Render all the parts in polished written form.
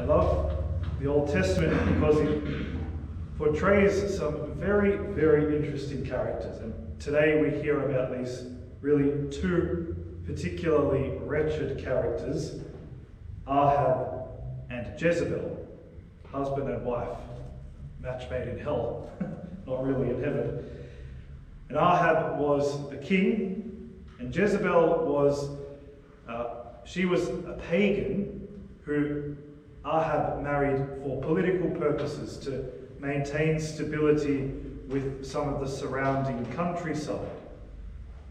I love the Old Testament because it portrays some very, very interesting characters. And today we hear about these really two particularly wretched characters, Ahab and Jezebel, husband and wife, match made in hell, not really in heaven. And Ahab was the king, and Jezebel was, she was a pagan who Ahab married for political purposes to maintain stability with some of the surrounding countryside.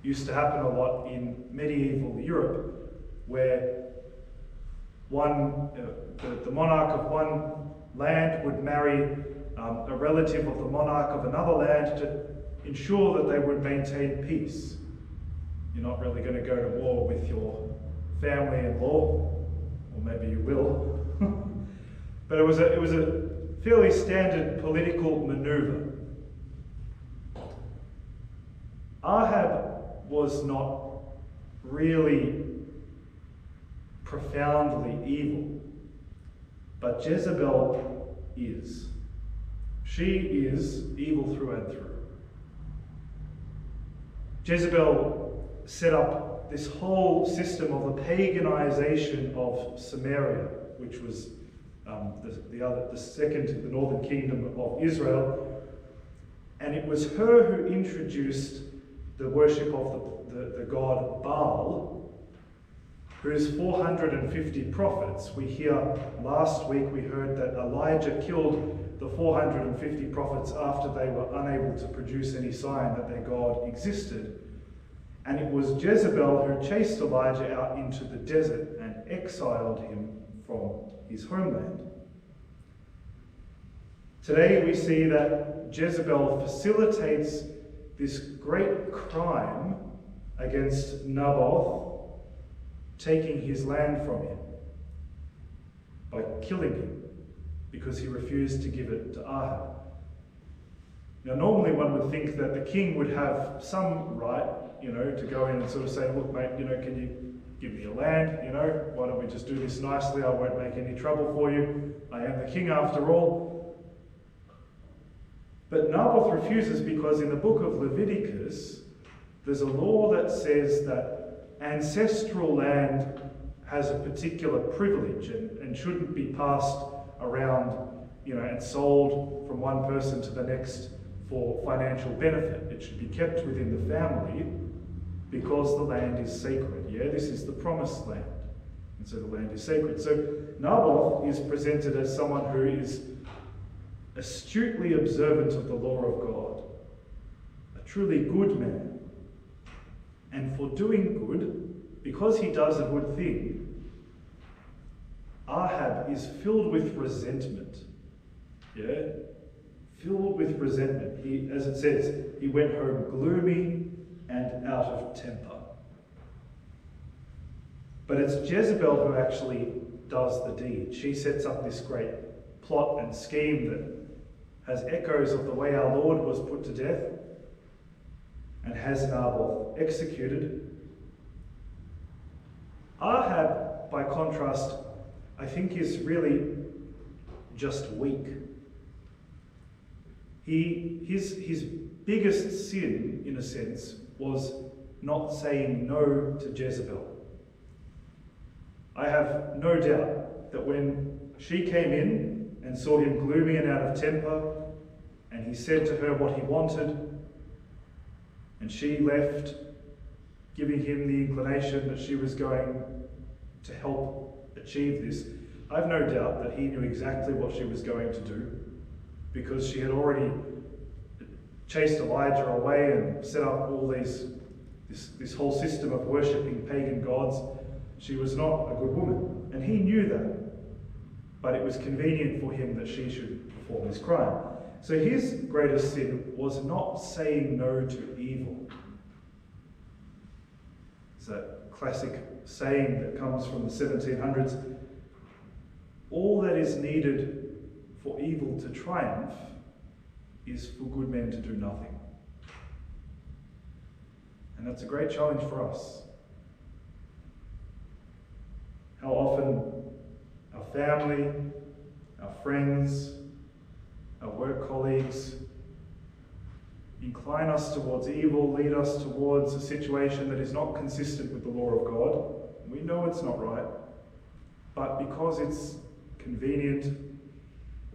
Used to happen a lot in medieval Europe, where the monarch of one land would marry a relative of the monarch of another land to ensure that they would maintain peace. You're not really going to go to war with your family-in-law, or maybe you will. But it was a fairly standard political maneuver. Ahab was not really profoundly evil, but Jezebel is. She is evil through and through. Jezebel set up this whole system of the paganization of Samaria, which was the northern kingdom of Israel, and it was her who introduced the worship of the god Baal, whose 450 prophets. Last week we heard that Elijah killed the 450 prophets after they were unable to produce any sign that their God existed. And it was Jezebel who chased Elijah out into the desert and exiled him from his homeland. Today we see that Jezebel facilitates this great crime against Naboth, taking his land from him by killing him because he refused to give it to Ahab. Now, normally one would think that the king would have some right, to go in and sort of say, look, mate, can you give me your land? Why don't we just do this nicely? I won't make any trouble for you. I am the king after all. But Naboth refuses because in the book of Leviticus, there's a law that says that ancestral land has a particular privilege and shouldn't be passed around, and sold from one person to the next for financial benefit. It should be kept within the family because the land is sacred. This is the promised land, and so the land is sacred. So Naboth is presented as someone who is astutely observant of the law of God, a truly good man. And for doing good, because he does a good thing, Ahab is filled with resentment. Filled with resentment. As it says, he went home gloomy and out of temper. But it's Jezebel who actually does the deed. She sets up this great plot and scheme that has echoes of the way our Lord was put to death and has Naboth executed. Ahab, by contrast, I think is really just weak. His biggest sin, in a sense, was not saying no to Jezebel. I have no doubt that when she came in and saw him gloomy and out of temper, and he said to her what he wanted, and she left, giving him the inclination that she was going to help achieve this, I have no doubt that he knew exactly what she was going to do, because she had already chased Elijah away and set up all this whole system of worshipping pagan gods. She was not a good woman, and he knew that. But it was convenient for him that she should perform this crime. So his greatest sin was not saying no to evil. It's a classic saying that comes from the 1700s. All that is needed for evil to triumph is for good men to do nothing. And that's a great challenge for us. How often our family, our friends, our work colleagues, incline us towards evil, lead us towards a situation that is not consistent with the law of God. We know it's not right, but because it's convenient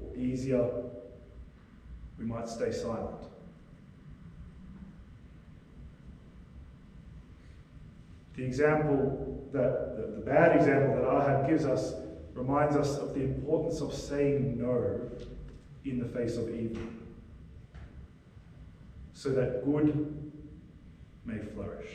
or easier, we might stay silent. The bad example that Ahab gives us reminds us of the importance of saying no in the face of evil, so that good may flourish.